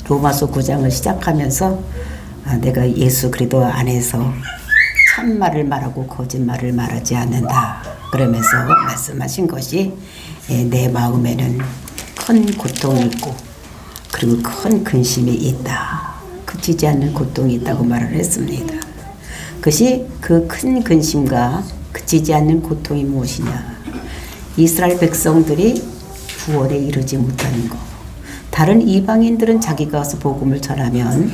로마서 9장을 시작하면서 내가 예수 그리스도 안에서 참말을 말하고 거짓말을 말하지 않는다 그러면서 말씀하신 것이 내 마음에는 큰 고통이 있고 그리고 큰 근심이 있다. 그치지 않는 고통이 있다고 말을 했습니다. 그것이 그 큰 근심과 그치지 않는 고통이 무엇이냐. 이스라엘 백성들이 구원에 이르지 못하는 것. 다른 이방인들은 자기가 가서 복음을 전하면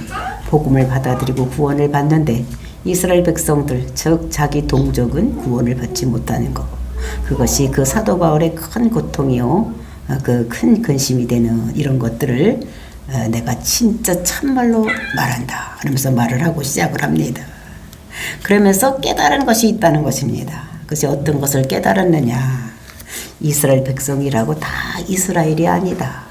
복음을 받아들이고 구원을 받는데 이스라엘 백성들 즉 자기 동족은 구원을 받지 못하는 것. 그것이 그 사도 바울의 큰 고통이요 그 큰 근심이 되는 이런 것들을 내가 진짜 참말로 말한다 하면서 말을 하고 시작을 합니다. 그러면서 깨달은 것이 있다는 것입니다. 그것이 어떤 것을 깨달았느냐. 이스라엘 백성이라고 다 이스라엘이 아니다.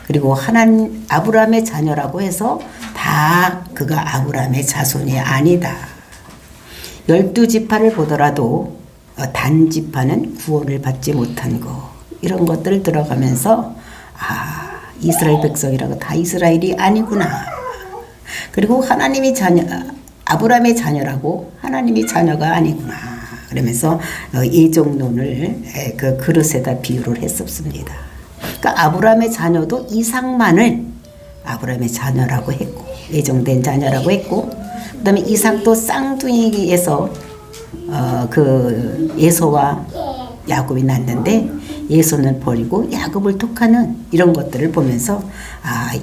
그리고 하나님 아브라함의 자녀라고 해서 다 그가 아브라함의 자손이 아니다. 12지파를 보더라도 단지파는 구원을 받지 못한 거. 이런 것들을 들어가면서 이스라엘 백성이라고 다 이스라엘이 아니구나. 그리고 하나님이 아브라함의 자녀라고 하나님이 자녀가 아니구나. 그러면서 예정론을 그 그릇에다 비유를 했었습니다. 그러니까 아브라함의 자녀도 이삭만을 아브라함의 자녀라고 했고 예정된 자녀라고 했고 그다음에 이삭도 쌍둥이에서 그 에서와 야곱이 낳는데 에서는 버리고 야곱을 독하는 이런 것들을 보면서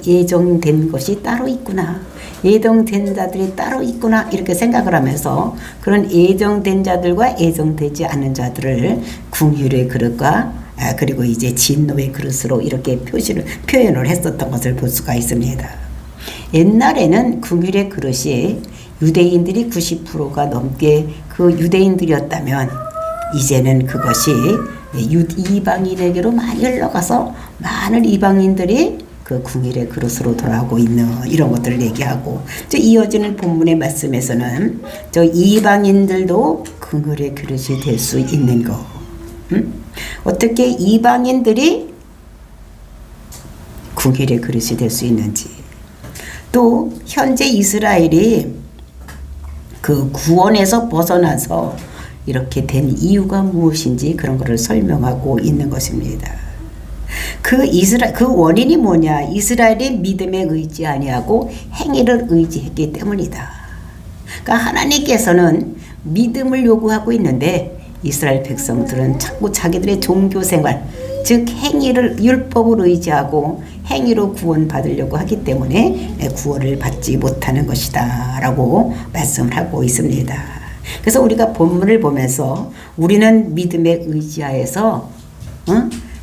예정된 것이 따로 있구나. 예정된 자들이 따로 있구나 이렇게 생각을 하면서 그런 예정된 자들과 예정되지 않은 자들을 궁휼의 그릇과 그리고 이제 진노의 그릇으로 이렇게 표현을 했었던 것을 볼 수가 있습니다. 옛날에는 궁휼의 그릇이 유대인들이 90%가 넘게 그 유대인들이었다면 이제는 그것이 이방인에게로 많이 흘러가서 많은 이방인들이 그 궁휼의 그릇으로 돌아오고 있는 이런 것들을 얘기하고 이어지는 본문의 말씀에서는 저 이방인들도 궁휼의 그릇이 될 수 있는 거. 어떻게 이방인들이 궁휼의 그릇이 될 수 있는지 또 현재 이스라엘이 그 구원에서 벗어나서 이렇게 된 이유가 무엇인지 그런 것을 설명하고 있는 것입니다. 그 원인이 뭐냐? 이스라엘이 믿음에 의지 아니하고 행위를 의지했기 때문이다. 그러니까 하나님께서는 믿음을 요구하고 있는데 이스라엘 백성들은 자꾸 자기들의 종교 생활, 즉 행위를 율법을 의지하고 행위로 구원받으려고 하기 때문에 구원을 받지 못하는 것이다 라고 말씀을 하고 있습니다. 그래서 우리가 본문을 보면서 우리는 믿음에 의지하여서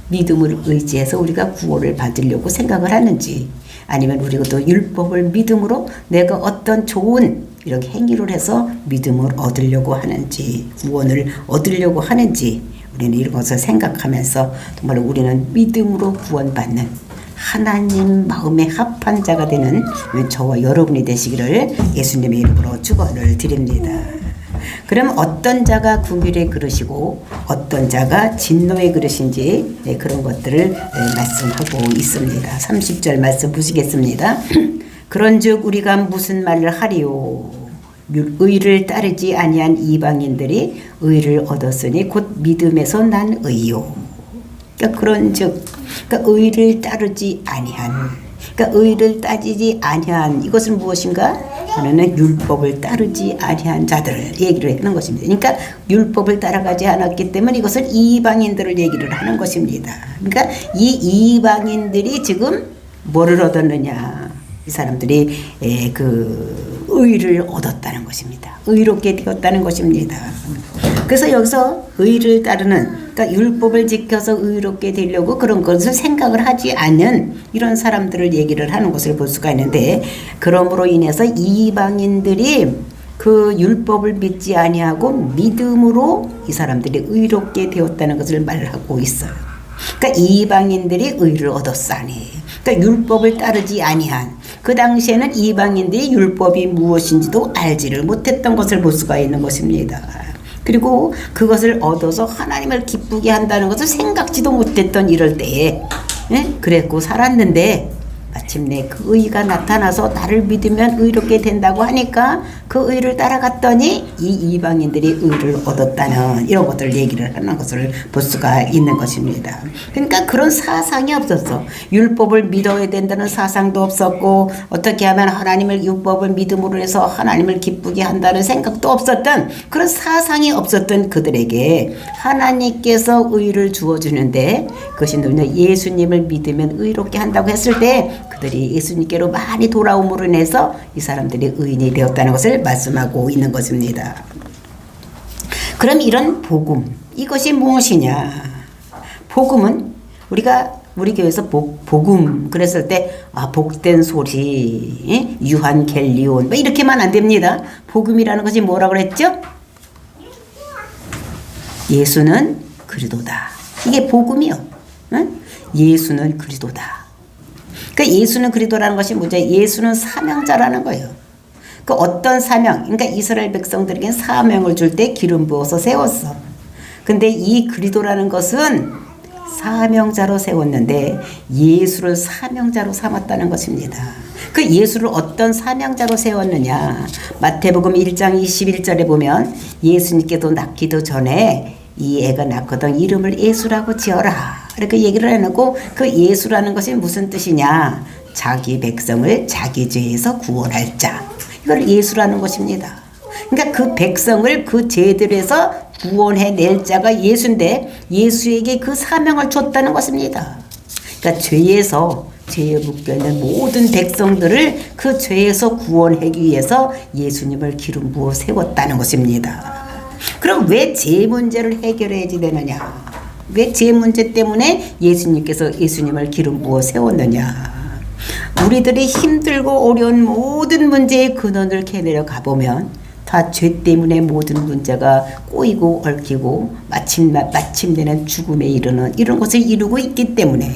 믿음을 의지해서 우리가 구원을 받으려고 생각을 하는지 아니면 우리가 또 율법을 믿음으로 내가 어떤 좋은 이렇게 행위를 해서 믿음을 얻으려고 하는지 구원을 얻으려고 하는지 우리는 이런 것을 생각하면서 정말 우리는 믿음으로 구원받는 하나님 마음에 합한 자가 되는 저와 여러분이 되시기를 예수님의 이름으로 축원을 드립니다. 그럼 어떤 자가 궁휼의 그릇이고 어떤 자가 진노의 그릇인지 그런 것들을 말씀하고 있습니다. 30절 말씀 보시겠습니다. 그런즉 우리가 무슨 말을 하리요? 의를 따르지 아니한 이방인들이 의를 얻었으니 곧 믿음에서 난 의요. 그러니까 그런즉 의를 따르지 아니한 그러니까 의를 따지지 아니한 이것은 무엇인가? 하나는 율법을 따르지 아니한 자들을 얘기를 하는 것입니다. 그러니까 율법을 따라가지 않았기 때문에 이것을 이방인들을 얘기를 하는 것입니다. 그러니까 이 이방인들이 지금 뭐를 얻었느냐? 이 사람들이 그 의를 얻었다는 것입니다. 의롭게 되었다는 것입니다. 그래서 여기서 의를 따르는 그러니까 율법을 지켜서 의롭게 되려고 그런 것을 생각을 하지 않는 이런 사람들을 얘기를 하는 것을 볼 수가 있는데 그러므로 인해서 이방인들이 그 율법을 믿지 아니하고 믿음으로 이 사람들이 의롭게 되었다는 것을 말하고 있어요. 그러니까 이방인들이 의를 얻었사니 그러니까 율법을 따르지 아니한 그 당시에는 이방인들이 율법이 무엇인지도 알지를 못했던 것을 볼 수가 있는 것입니다. 그리고 그것을 얻어서 하나님을 기쁘게 한다는 것을 생각지도 못했던 이럴 때에 그랬고 살았는데 마침내 그 의가 나타나서 나를 믿으면 의롭게 된다고 하니까 그 의를 따라갔더니 이 이방인들이 의를 얻었다는 이런 것들을 얘기를 하는 것을 볼 수가 있는 것입니다. 그러니까 그런 사상이 없었어. 율법을 믿어야 된다는 사상도 없었고 어떻게 하면 하나님을 율법을 믿음으로 해서 하나님을 기쁘게 한다는 생각도 없었던 그런 사상이 없었던 그들에게 하나님께서 의를 주어주는데 그것이 누구냐 예수님을 믿으면 의롭게 한다고 했을 때 그들이 예수님께로 많이 돌아옴으로 인해서 이 사람들이 의인이 되었다는 것을 말씀하고 있는 것입니다. 그럼 이런 복음 이것이 무엇이냐? 복음은 우리 교회에서 복음 그랬을 때 복된 소리, 유한겔리온 뭐 이렇게만 안 됩니다. 복음이라는 것이 뭐라고 그랬죠? 예수는 그리스도다. 이게 복음이요. 응? 예수는 그리스도다. 그러니까 예수는 그리스도라는 것이 뭐죠? 예수는 사명자라는 거예요. 그 어떤 사명? 그러니까 이스라엘 백성들에게 사명을 줄 때 기름 부어서 세웠어. 근데 이 그리스도라는 것은 사명자로 세웠는데 예수를 사명자로 삼았다는 것입니다. 그 예수를 어떤 사명자로 세웠느냐? 마태복음 1장 21절에 보면 예수님께도 낳기도 전에 이 애가 낳거든 이름을 예수라고 지어라. 이렇게 얘기를 해놓고 그 예수라는 것이 무슨 뜻이냐? 자기 백성을 자기 죄에서 구원할 자. 이걸 예수라는 것입니다. 그러니까 그 백성을 그 죄들에서 구원해낼 자가 예수인데 예수에게 그 사명을 줬다는 것입니다. 그러니까 죄에 묶여있는 모든 백성들을 그 죄에서 구원하기 위해서 예수님을 기름 부어 세웠다는 것입니다. 그럼 왜 죄 문제를 해결해야지 되느냐? 왜 죄 문제 때문에 예수님께서 예수님을 기름 부어 세웠느냐? 우리들이 힘들고 어려운 모든 문제의 근원을 캐내려 가보면 다 죄 때문에 모든 문제가 꼬이고 얽히고 마침내는 죽음에 이르는 이런 것을 이루고 있기 때문에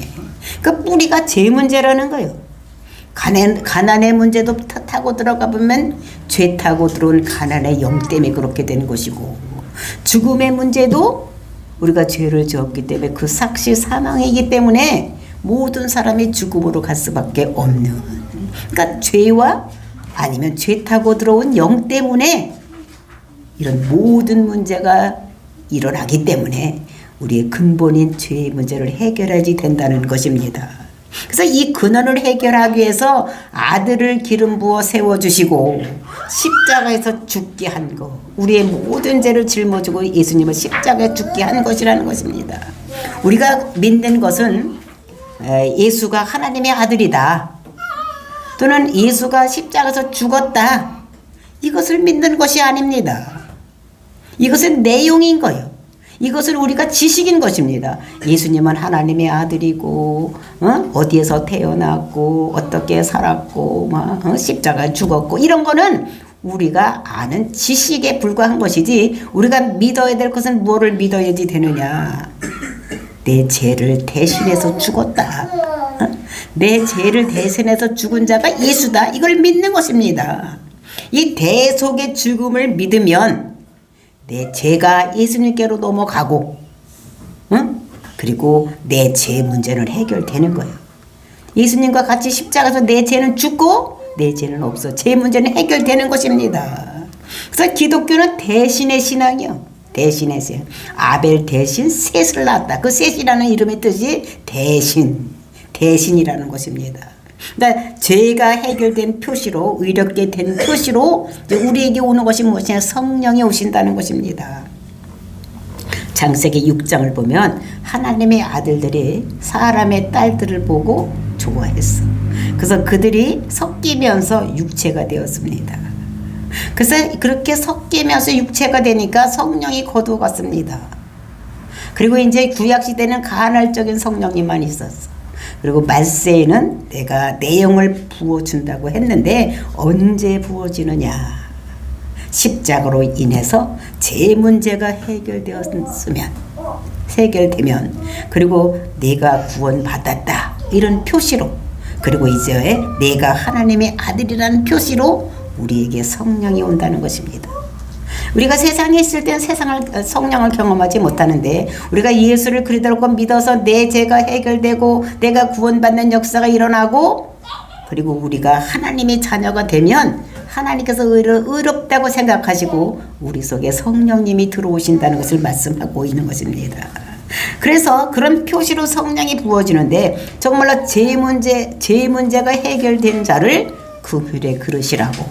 그 뿌리가 죄 문제라는 거예요. 가난의 문제도 타고 들어가 보면 죄 타고 들어온 가난의 영 때문에 그렇게 되는 것이고 죽음의 문제도 우리가 죄를 지었기 때문에 그 삭시 사망이기 때문에 모든 사람이 죽음으로 갈 수밖에 없는 그러니까 죄와 아니면 죄 타고 들어온 영 때문에 이런 모든 문제가 일어나기 때문에 우리의 근본인 죄의 문제를 해결해야지 된다는 것입니다. 그래서 이 근원을 해결하기 위해서 아들을 기름 부어 세워주시고 십자가에서 죽게 한 것 우리의 모든 죄를 짊어지고 예수님을 십자가에 죽게 한 것이라는 것입니다. 우리가 믿는 것은 예수가 하나님의 아들이다 또는 예수가 십자가에서 죽었다 이것을 믿는 것이 아닙니다. 이것은 내용인 거예요. 이것은 우리가 지식인 것입니다. 예수님은 하나님의 아들이고 어디에서 태어났고 어떻게 살았고 십자가에 죽었고 이런 거는 우리가 아는 지식에 불과한 것이지 우리가 믿어야 될 것은 뭐를 믿어야지 되느냐. 내 죄를 대신해서 죽었다. 내 죄를 대신해서 죽은 자가 예수다. 이걸 믿는 것입니다. 이 대속의 죽음을 믿으면 내 죄가 예수님께로 넘어가고 그리고 내 죄 문제는 해결되는 거예요. 예수님과 같이 십자가에서 내 죄는 죽고 내 죄는 없어. 죄 문제는 해결되는 것입니다. 그래서 기독교는 대신의 신앙이요. 대신의 신. 아벨 대신 셋을 낳았다. 그 셋이라는 이름의 뜻이 대신이라는 것입니다. 그러니까 죄가 해결된 표시로 의롭게 된 표시로 우리에게 오는 것이 무엇이냐 성령이 오신다는 것입니다. 창세기 6장을 보면 하나님의 아들들이 사람의 딸들을 보고 좋아했어. 그래서 그들이 섞이면서 육체가 되었습니다. 그래서 그렇게 섞이면서 육체가 되니까 성령이 거두어갔습니다. 그리고 이제 구약시대는 간헐적인 성령님만 있었어. 그리고 말세에는 내가 내 영을 부어준다고 했는데 언제 부어지느냐. 십자가로 인해서 제 문제가 해결되면 그리고 내가 구원받았다 이런 표시로 그리고 이제 내가 하나님의 아들이라는 표시로 우리에게 성령이 온다는 것입니다. 우리가 세상에 있을 때는 성령을 경험하지 못하는데 우리가 예수를 그리스도로 믿어서 내 죄가 해결되고 내가 구원받는 역사가 일어나고 그리고 우리가 하나님의 자녀가 되면 하나님께서 의롭다고 생각하시고 우리 속에 성령님이 들어오신다는 것을 말씀하고 있는 것입니다. 그래서 그런 표시로 성령이 부어지는데 정말로 제 문제가 해결된 자를 긍휼의 그릇이라고,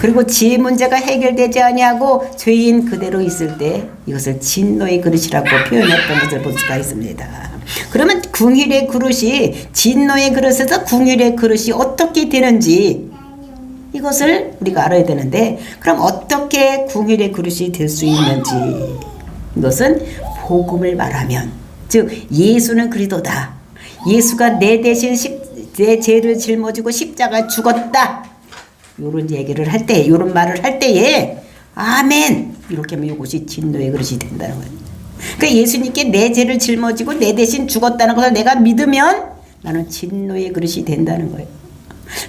그리고 지 문제가 해결되지 아니하고 죄인 그대로 있을 때 이것을 진노의 그릇이라고 표현했던 것을 볼 수가 있습니다. 그러면 긍휼의 그릇이 진노의 그릇에서 긍휼의 그릇이 어떻게 되는지 이것을 우리가 알아야 되는데, 그럼 어떻게 긍휼의 그릇이 될 수 있는지, 이것은 복음을 말하면, 즉 예수는 그리스도다, 예수가 내 대신 내 죄를 짊어지고 십자가에 죽었다, 요런 얘기를 할 때, 요런 말을 할 때에 아멘 이렇게 하면 이것이 진노의 그릇이 된다는 거예요. 그러니까 예수님께 내 죄를 짊어지고 내 대신 죽었다는 것을 내가 믿으면 나는 진노의 그릇이 된다는 거예요.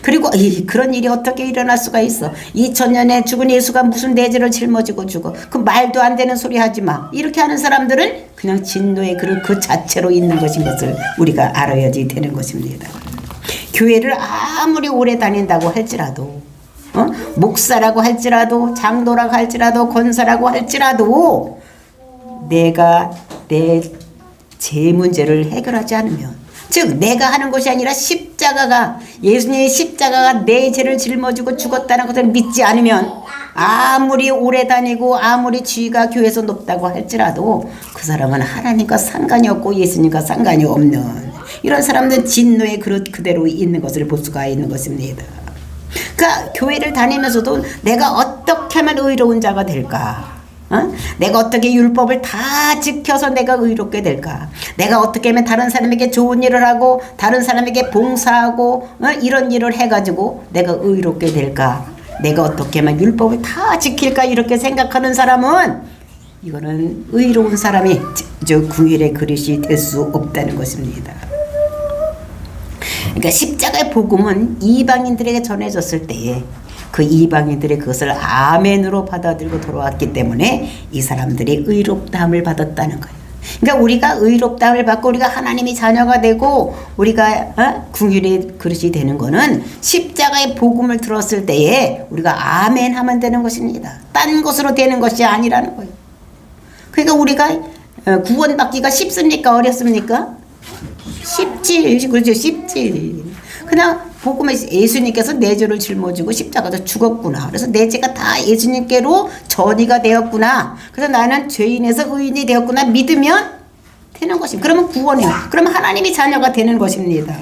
그리고 그런 일이 어떻게 일어날 수가 있어? 2000년에 죽은 예수가 무슨 내 죄를 짊어지고 죽어? 그 말도 안 되는 소리 하지 마. 이렇게 하는 사람들은 그냥 진노의 그릇 그 자체로 있는 것인 것을 우리가 알아야지 되는 것입니다. 교회를 아무리 오래 다닌다고 할지라도, 목사라고 할지라도, 장로라고 할지라도, 권사라고 할지라도 내가 내 제 문제를 해결하지 않으면, 즉 내가 하는 것이 아니라 십자가가, 예수님의 십자가가 내 죄를 짊어지고 죽었다는 것을 믿지 않으면 아무리 오래 다니고 아무리 지위가 교회에서 높다고 할지라도 그 사람은 하나님과 상관이 없고 예수님과 상관이 없는 이런 사람들은 진노의 그릇 그대로 있는 것을 볼 수가 있는 것입니다. 그러니까 교회를 다니면서도 내가 어떻게 하면 의로운 자가 될까? 내가 어떻게 율법을 다 지켜서 내가 의롭게 될까? 내가 어떻게 하면 다른 사람에게 좋은 일을 하고 다른 사람에게 봉사하고 이런 일을 해가지고 내가 의롭게 될까? 내가 어떻게 하면 율법을 다 지킬까? 이렇게 생각하는 사람은 이거는 의로운 사람이 저 긍휼의 그릇이 될 수 없다는 것입니다. 그러니까 십자가의 복음은 이방인들에게 전해졌을 때에 그 이방인들이 그것을 아멘으로 받아들이고 돌아왔기 때문에 이 사람들이 의롭다함을 받았다는 거예요. 그러니까 우리가 의롭다함을 받고 우리가 하나님의 자녀가 되고 우리가 긍휼의 그릇이 되는 거는 십자가의 복음을 들었을 때에 우리가 아멘 하면 되는 것입니다. 딴 것으로 되는 것이 아니라는 거예요. 그러니까 우리가 구원받기가 쉽습니까? 어렵습니까? 쉽지. 그렇죠. 쉽지. 그냥 복음에 예수님께서 내 죄를 짊어지고 십자가에서 죽었구나. 그래서 내 죄가 다 예수님께로 전이가 되었구나. 그래서 나는 죄인에서 의인이 되었구나. 믿으면 되는 것입니다. 그러면 구원이에요. 그러면 하나님이 자녀가 되는 것입니다.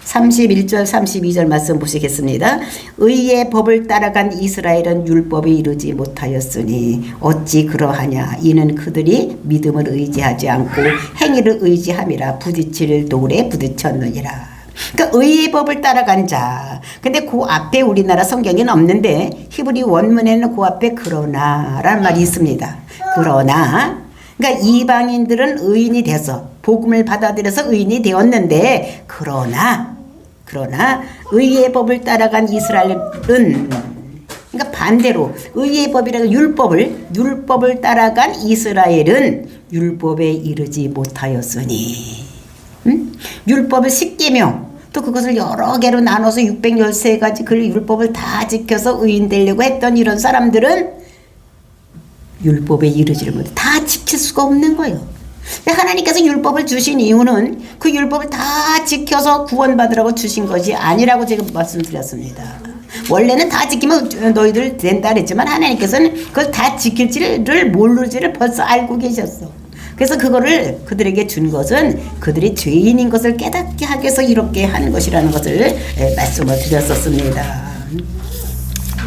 31절 32절 말씀 보시겠습니다. 의의 법을 따라간 이스라엘은 율법에 이르지 못하였으니 어찌 그러하냐. 이는 그들이 믿음을 의지하지 않고 행위를 의지함이라 부딪힐 돌에 부딪혔느니라. 그러니까 의의 법을 따라간 자. 근데 그 앞에 우리나라 성경에는 없는데 히브리 원문에는 그 앞에 그러나라는 말이 있습니다. 그러나, 그러니까 이방인들은 의인이 돼서 복음을 받아들여서 의인이 되었는데, 그러나 의의 법을 따라간 이스라엘은, 그러니까 반대로 의의 법이라고 율법을 따라간 이스라엘은 율법에 이르지 못하였으니, 율법을 10계명 또 그것을 여러 개로 나눠서 613가지 그 율법을 다 지켜서 의인 되려고 했던 이런 사람들은 율법에 이르지를 못해. 다 지킬 수가 없는 거예요. 하나님께서 율법을 주신 이유는 그 율법을 다 지켜서 구원받으라고 주신 것이 아니라고 제가 말씀드렸습니다. 원래는 다 지키면 너희들 된다 그랬지만 하나님께서는 그걸 다 지킬지를 모르지를 벌써 알고 계셨어. 그래서 그거를 그들에게 준 것은 그들이 죄인인 것을 깨닫게 하기 위해서 이렇게 하는 것이라는 것을 말씀을 드렸었습니다.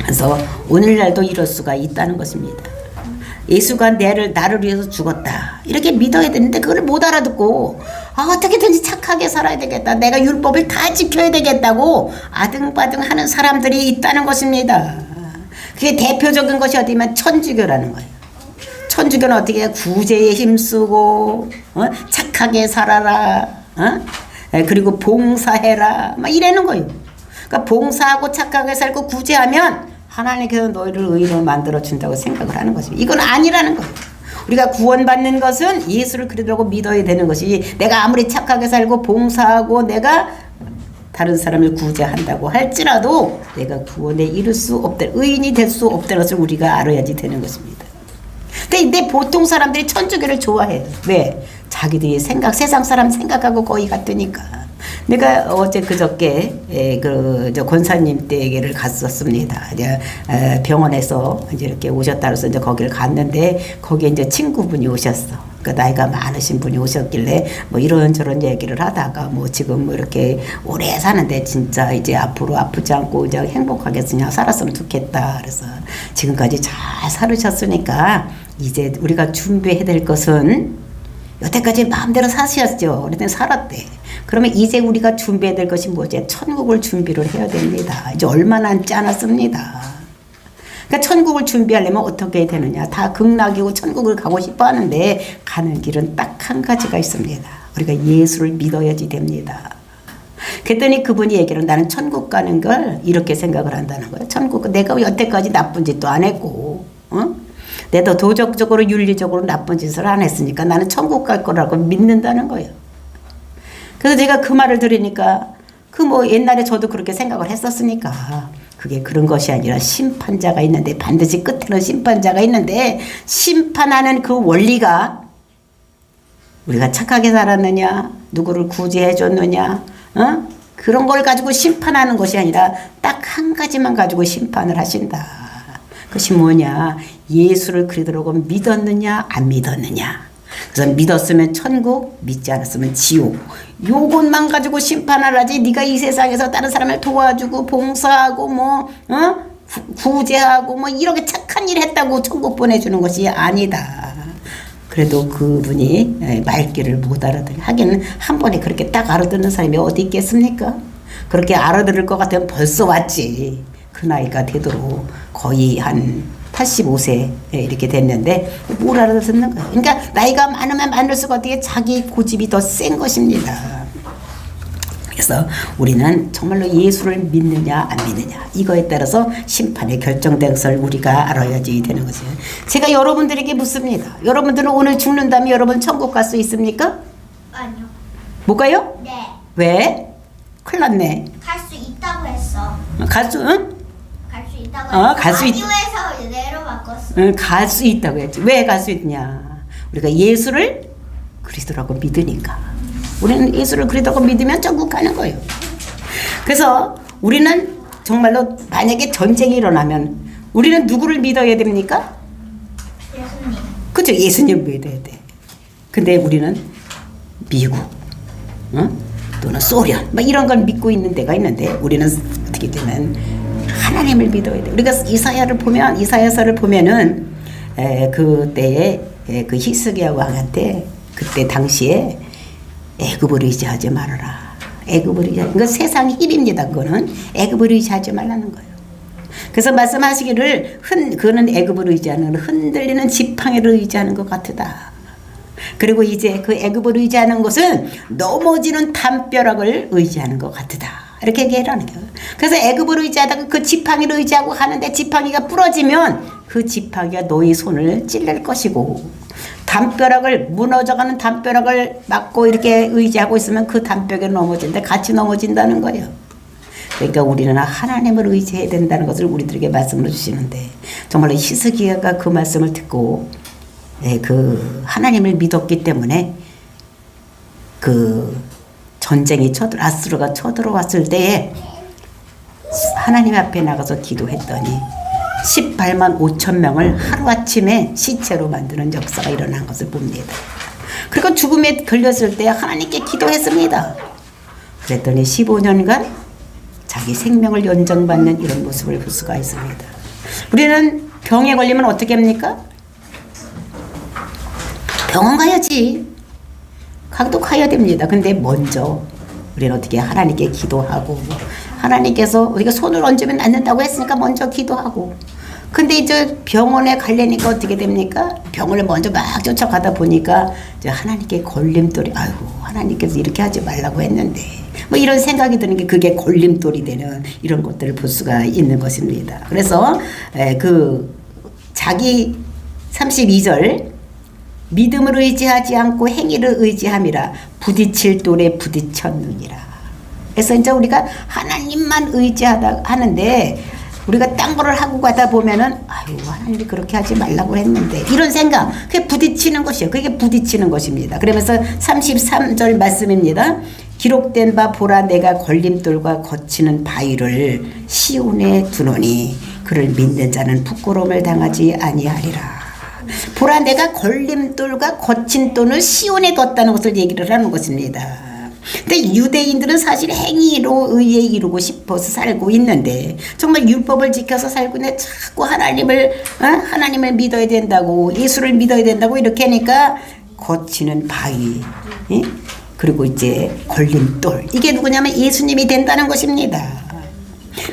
그래서 오늘날도 이럴 수가 있다는 것입니다. 예수가 나를 위해서 죽었다 이렇게 믿어야 되는데 그걸 못 알아듣고 어떻게든지 착하게 살아야 되겠다, 내가 율법을 다 지켜야 되겠다고 아등바등 하는 사람들이 있다는 것입니다. 그게 대표적인 것이 어디면 천주교라는 거예요. 천주교는 어떻게 해? 구제에 힘쓰고 착하게 살아라, 그리고 봉사해라 막 이러는 거예요. 그러니까 봉사하고 착하게 살고 구제하면 하나님께서 너희를 의인으로 만들어준다고 생각을 하는 것입니다. 이건 아니라는 거예요. 우리가 구원받는 것은 예수를 그리스도라고 믿어야 되는 것이, 내가 아무리 착하게 살고 봉사하고 내가 다른 사람을 구제한다고 할지라도 내가 구원에 이를 수 없다, 의인이 될 수 없다는 것을 우리가 알아야지 되는 것입니다. 근데 보통 사람들이 천주교를 좋아해요. 왜? 자기들이 세상 사람 생각하고 거의 같으니까. 내가 어제 그저께 저 권사님 댁에를 갔었습니다. 이제 병원에서 이제 이렇게 오셨다 그래서 이제 거기를 갔는데 거기에 이제 친구분이 오셨어. 그 나이가 많으신 분이 오셨길래 뭐 이런저런 얘기를 하다가 뭐 지금 뭐 이렇게 오래 사는데 진짜 이제 앞으로 아프지 않고 이제 행복하게 그냥 살았으면 좋겠다. 그래서 지금까지 잘 살으셨으니까 이제 우리가 준비해야 될 것은 여태까지 마음대로 사셨죠. 그랬더니 살았대. 그러면 이제 우리가 준비해야 될 것이 뭐지? 천국을 준비를 해야 됩니다. 이제 얼마 남지 않았습니다. 그러니까 천국을 준비하려면 어떻게 해야 되느냐? 다 극락이고 천국을 가고 싶어 하는데 가는 길은 딱 한 가지가 있습니다. 우리가 예수를 믿어야지 됩니다. 그랬더니 그분이 얘기를 나는 천국 가는 걸 이렇게 생각을 한다는 거예요. 천국, 내가 여태까지 나쁜 짓도 안 했고, 내가 도덕적으로 윤리적으로 나쁜 짓을 안 했으니까 나는 천국 갈 거라고 믿는다는 거예요. 그래서 제가 그 말을 들으니까 그 뭐 옛날에 저도 그렇게 생각을 했었으니까 그게 그런 것이 아니라 심판자가 있는데 반드시 끝에는 심판자가 있는데 심판하는 그 원리가 우리가 착하게 살았느냐 누구를 구제해 줬느냐 그런 걸 가지고 심판하는 것이 아니라 딱 한 가지만 가지고 심판을 하신다. 그것이 뭐냐? 예수를 그리스도라고 믿었느냐 안 믿었느냐. 그래서 믿었으면 천국, 믿지 않았으면 지옥. 요것만 가지고 심판을 하지 네가 이 세상에서 다른 사람을 도와주고 봉사하고 뭐 구제하고 뭐 이렇게 착한 일 했다고 천국 보내주는 것이 아니다. 그래도 그분이 말귀를 못 알아듣는, 하기는 한 번에 그렇게 딱 알아듣는 사람이 어디 있겠습니까? 그렇게 알아들을 것 같으면 벌써 왔지. 그 나이가 되도록 거의 한 85세 이렇게 됐는데 뭘 알아듣는 거예요. 그러니까 나이가 많으면 많을수록 어떻게 자기 고집이 더 센 것입니다. 그래서 우리는 정말로 예수를 믿느냐 안 믿느냐 이거에 따라서 심판이 결정된 것을 우리가 알아야지 되는 거죠. 제가 여러분들에게 묻습니다. 여러분들은 오늘 죽는다면 여러분 천국 갈 수 있습니까? 아니요. 못 가요? 네. 왜? 큰일 났네. 갈 수 있다고 했어. 갈 수, 응? 갈 수 있다고 했어. 갈 수 있- 아니오에서 내로 바꿨어. 응, 갈 수 있다고 했지. 왜 갈 수 있냐? 우리가 예수를 그리스도라고 믿으니까. 우리는 예수를 그리스도라고 믿으면 천국 가는 거예요. 그래서 우리는 정말로 만약에 전쟁이 일어나면 우리는 누구를 믿어야 됩니까? 예수님. 그렇죠. 예수님 믿어야 돼. 근데 우리는 미국, 또는 소련, 뭐 이런 걸 믿고 있는 데가 있는데 우리는 어떻게 되면 하나님을 믿어야 돼. 우리가 이사야를 보면 이사야서를 보면은 그때에 그 히스기야 왕한테 그때 당시에 애굽을 의지하지 말아라. 애굽을 의지하지. 그건 세상 일입니다. 그거는 애굽을 의지하지 말라는 거예요. 그래서 말씀하시기를 그는 애굽을 의지하는 흔들리는 지팡이를 의지하는 것 같으다. 그리고 이제 그 애굽을 의지하는 것은 넘어지는 담벼락을 의지하는 것 같으다. 이렇게 얘기하는 거예요. 그래서 애굽을 의지하다가 그 지팡이를 의지하고 하는데 지팡이가 부러지면 그 지팡이가 너희 손을 찔릴 것이고 담벼락을 무너져가는 담벼락을 막고 이렇게 의지하고 있으면 그 담벼락에 넘어진데 같이 넘어진다는 거예요. 그러니까 우리는 하나님을 의지해야 된다는 것을 우리들에게 말씀을 주시는데 정말로 히스기야가 그 말씀을 듣고 그 하나님을 믿었기 때문에 그 전쟁이 아수르가 쳐들어왔을 때에 하나님 앞에 나가서 기도했더니 18만 5천 명을 하루아침에 시체로 만드는 역사가 일어난 것을 봅니다. 그리고 죽음에 걸렸을 때 하나님께 기도했습니다. 그랬더니 15년간 자기 생명을 연장받는 이런 모습을 볼 수가 있습니다. 우리는 병에 걸리면 어떻게 합니까? 병원 가야지. 가도 가야 됩니다. 근데 먼저 우리는 어떻게 하나님께 기도하고 하나님께서 우리가 손을 얹으면 낫는다고 했으니까 먼저 기도하고 근데 이제 병원에 가려니까 어떻게 됩니까? 병원을 먼저 막 쫓아가다 보니까 이제 하나님께 걸림돌이 아이고 하나님께서 이렇게 하지 말라고 했는데 뭐 이런 생각이 드는 게 그게 걸림돌이 되는 이런 것들을 볼 수가 있는 것입니다. 그래서 그 자기 32절 믿음을 의지하지 않고 행위를 의지함이라 부딪힐 돌에 부딪혔느니라. 그래서 이제 우리가 하나님만 의지하다 하는데 우리가 딴 거를 하고 가다 보면은 아유 하나님이 그렇게 하지 말라고 했는데 이런 생각 그게 부딪히는 것이요. 그게 부딪히는 것입니다. 그러면서 33절 말씀입니다. 기록된 바 보라 내가 걸림돌과 거치는 바위를 시온에 두노니 그를 믿는 자는 부끄러움을 당하지 아니하리라. 보라 내가 걸림돌과 거친 돌을 시온에 뒀다는 것을 얘기를 하는 것입니다. 근데 유대인들은 사실 행위로 의에 이루고 싶어서 살고 있는데 정말 율법을 지켜서 살고 있는데 자꾸 하나님을 믿어야 된다고 예수를 믿어야 된다고 이렇게 하니까 거치는 바위 그리고 이제 걸림돌 이게 누구냐면 예수님이 된다는 것입니다.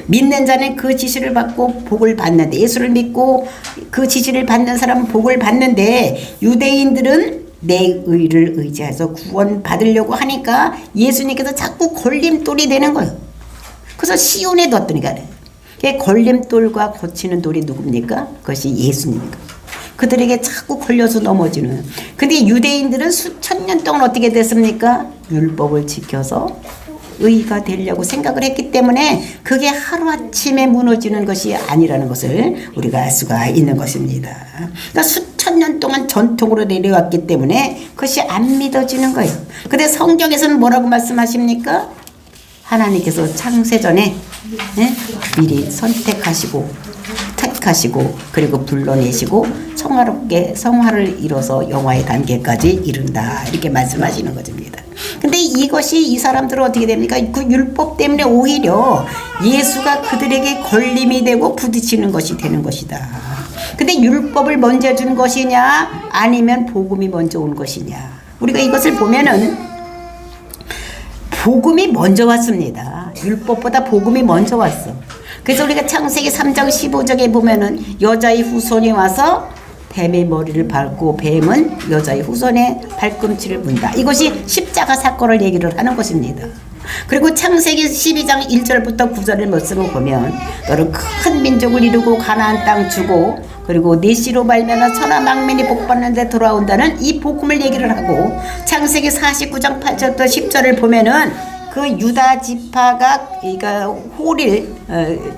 믿는 자는 그 지시를 받고 복을 받는데 예수를 믿고 그 지시를 받는 사람은 복을 받는데 유대인들은 내 의를 의지해서 구원 받으려고 하니까 예수님께서 자꾸 걸림돌이 되는 거예요. 그래서 시온에 뒀더니까 걸림돌과 거치는 돌이 누굽니까? 그것이 예수님입니다. 그들에게 자꾸 걸려서 넘어지는. 근데 유대인들은 수천 년 동안 어떻게 됐습니까? 율법을 지켜서 의가 되려고 생각을 했기 때문에 그게 하루아침에 무너지는 것이 아니라는 것을 우리가 알 수가 있는 것입니다. 그러니까 수천 년 동안 전통으로 내려왔기 때문에 그것이 안 믿어지는 거예요. 근데 성경에서는 뭐라고 말씀하십니까? 하나님께서 창세전에 미리 선택하시고 택하시고 그리고 불러내시고 성화를 이뤄서 영화의 단계까지 이룬다 이렇게 말씀하시는 것입니다. 근데 이것이 이 사람들은 어떻게 됩니까? 그 율법 때문에 오히려 예수가 그들에게 걸림이 되고 부딪히는 것이 되는 것이다. 근데 율법을 먼저 준 것이냐 아니면 복음이 먼저 온 것이냐 우리가 이것을 보면은 복음이 먼저 왔습니다. 율법보다 복음이 먼저 왔어. 그래서 우리가 창세기 3장 15절에 보면은 여자의 후손이 와서 뱀의 머리를 밟고 뱀은 여자의 후손의 발꿈치를 문다. 이것이 십자가 사건을 얘기를 하는 것입니다. 그리고 창세기 12장 1절부터 9절의 말씀을 보면 너는 큰 민족을 이루고 가나안 땅 주고 그리고 네 씨로 말미암아 천하 만민이 복받는 데 돌아온다는 이 복음을 얘기를 하고 창세기 49장 8절부터 10절을 보면은 그 유다 지파가 그러니까 홀일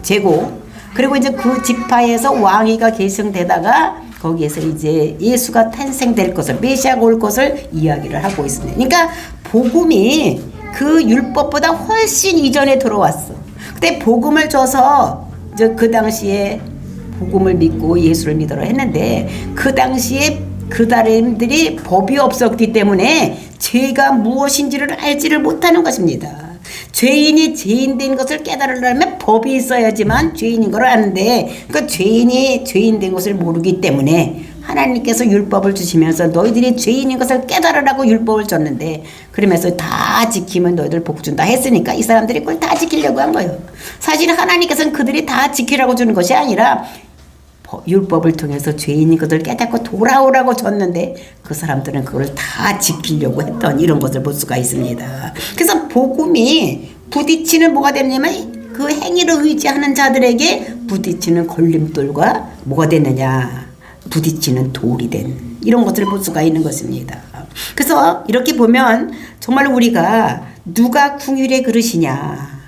제고 그리고 이제 그 지파에서 왕위가 계승되다가 거기에서 이제 예수가 탄생될 것을 메시아가 올 것을 이야기를 하고 있습니다. 그러니까 복음이 그 율법보다 훨씬 이전에 들어왔어. 근데 복음을 줘서 이제 그 당시에 복음을 믿고 예수를 믿으라 했는데 그 당시에 그 사람들이 법이 없었기 때문에 죄가 무엇인지를 알지를 못하는 것입니다. 죄인이 죄인된 것을 깨달으려면 법이 있어야지만 죄인인 걸 아는데 그 죄인이 죄인된 것을 모르기 때문에 하나님께서 율법을 주시면서 너희들이 죄인인 것을 깨달으라고 율법을 줬는데 그러면서 다 지키면 너희들 복 준다 했으니까 이 사람들이 그걸 다 지키려고 한 거예요. 사실 하나님께서는 그들이 다 지키라고 주는 것이 아니라 율법을 통해서 죄인인 것을 깨닫고 돌아오라고 줬는데 그 사람들은 그걸 다 지키려고 했던 이런 것을 볼 수가 있습니다. 그래서 복음이 부딪히는 뭐가 되냐면 그 행위를 의지하는 자들에게 부딪히는 걸림돌과 뭐가 됐느냐 부딪히는 돌이 된 이런 것들을 볼 수가 있는 것입니다. 그래서 이렇게 보면 정말 우리가 누가 궁율의 그릇이냐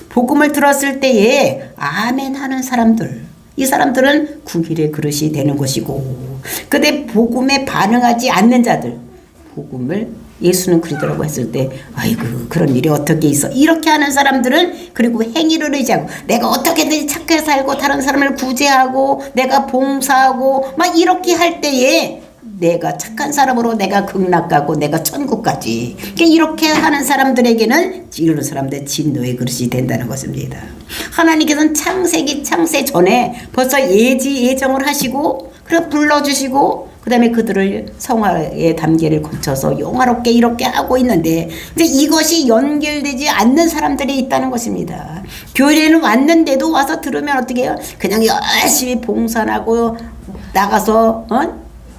복음을 들었을 때에 아멘 하는 사람들 이 사람들은 궁율의 그릇이 되는 것이고 근데 복음에 반응하지 않는 자들 복음을 예수는 그리더라고 했을 때 아이고 그런 일이 어떻게 있어 이렇게 하는 사람들은 그리고 행위를 의지하고 내가 어떻게든 착하게 살고 다른 사람을 구제하고 내가 봉사하고 막 이렇게 할 때에 내가 착한 사람으로 내가 극락 가고 내가 천국 가지 이렇게 하는 사람들에게는 이런 사람들 진노의 그릇이 된다는 것입니다. 하나님께서는 창세 전에 벌써 예정을 하시고 그리고 불러주시고 그 다음에 그들을 성화의 단계를 거쳐서 영화롭게 이렇게 하고 있는데 이제 이것이 연결되지 않는 사람들이 있다는 것입니다. 교회에는 왔는데도 와서 들으면 어떻게 해요? 그냥 열심히 봉사하고 나가서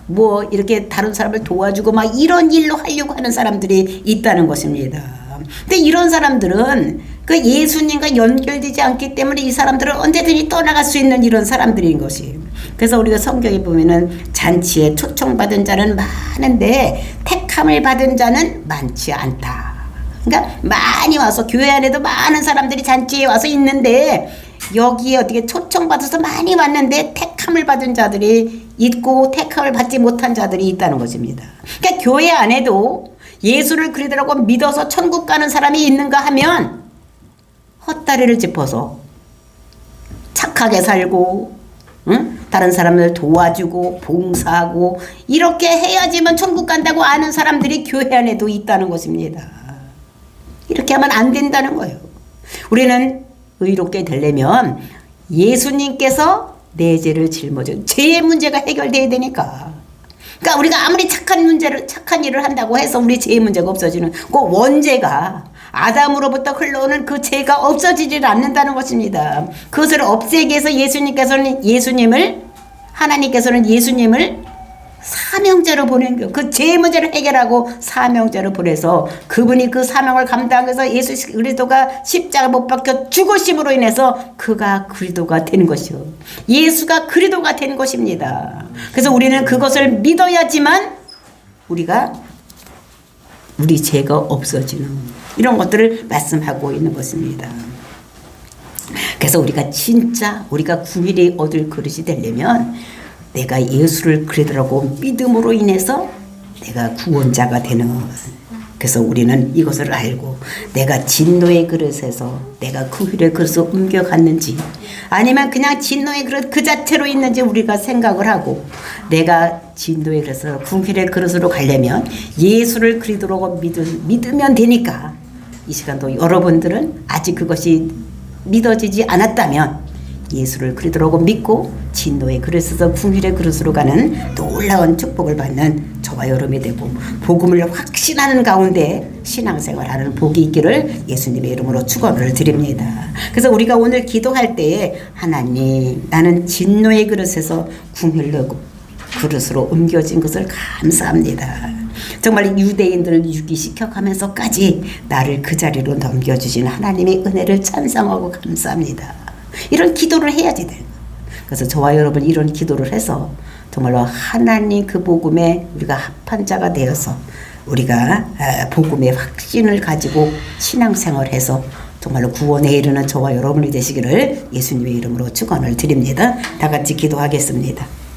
뭐 이렇게 다른 사람을 도와주고 막 이런 일로 하려고 하는 사람들이 있다는 것입니다. 근데 이런 사람들은 그 예수님과 연결되지 않기 때문에 이 사람들은 언제든지 떠나갈 수 있는 이런 사람들인 것이. 그래서 우리가 성경에 보면은 잔치에 초청받은 자는 많은데 택함을 받은 자는 많지 않다. 그러니까 많이 와서 교회 안에도 많은 사람들이 잔치에 와서 있는데 여기에 어떻게 초청받아서 많이 왔는데 택함을 받은 자들이 있고 택함을 받지 못한 자들이 있다는 것입니다. 그러니까 교회 안에도 예수를 그리스도라고 믿어서 천국 가는 사람이 있는가 하면 헛다리를 짚어서 착하게 살고 다른 사람을 도와주고 봉사하고 이렇게 해야지만 천국 간다고 아는 사람들이 교회 안에도 있다는 것입니다. 이렇게 하면 안 된다는 거예요. 우리는 의롭게 되려면 예수님께서 내 죄를 짊어져 죄의 문제가 해결돼야 되니까. 그러니까 우리가 아무리 착한 일을 한다고 해서 우리 죄의 문제가 없어지는 그 원죄가 아담으로부터 흘러오는 그 죄가 없어지질 않는다는 것입니다. 그것을 없애기 위해서 하나님께서는 예수님을 사명자로 보낸 거예요. 그 죄의 문제를 해결하고 사명자로 보내서 그분이 그 사명을 감당해서 예수 그리스도가 십자가 못 박혀 죽으심으로 인해서 그가 그리스도가 되는 것이요. 예수가 그리스도가 된 것입니다. 그래서 우리는 그것을 믿어야지만 우리 죄가 없어지는 이런 것들을 말씀하고 있는 것입니다. 그래서 우리가 구일에 얻을 그릇이 되려면 내가 예수를 그리스도라고 믿음으로 인해서 내가 구원자가 되는 것. 그래서 우리는 이것을 알고 내가 진노의 그릇에서 내가 구일의 그릇으로 옮겨갔는지 아니면 그냥 진노의 그릇 그 자체로 있는지 우리가 생각을 하고 내가 진노의 그릇에서 구일의 그릇으로 가려면 예수를 그리스도라고 믿으면 되니까 이 시간도 여러분들은 아직 그것이 믿어지지 않았다면 예수를 그리스도라고 믿고 진노의 그릇에서 궁일의 그릇으로 가는 놀라운 축복을 받는 저와 여러분이 되고 복음을 확신하는 가운데 신앙생활하는 복이 있기를 예수님의 이름으로 축원을 드립니다. 그래서 우리가 오늘 기도할 때에 하나님 나는 진노의 그릇에서 궁일의 그릇으로 옮겨진 것을 감사합니다. 정말 유대인들을 유기시켜 가면서까지 나를 그 자리로 넘겨주신 하나님의 은혜를 찬송하고 감사합니다. 이런 기도를 해야지 돼요. 그래서 저와 여러분 이런 기도를 해서 정말로 하나님 그 복음에 우리가 합한 자가 되어서 우리가 복음의 확신을 가지고 신앙생활해서 정말로 구원에 이르는 저와 여러분이 되시기를 예수님의 이름으로 축원을 드립니다. 다 같이 기도하겠습니다.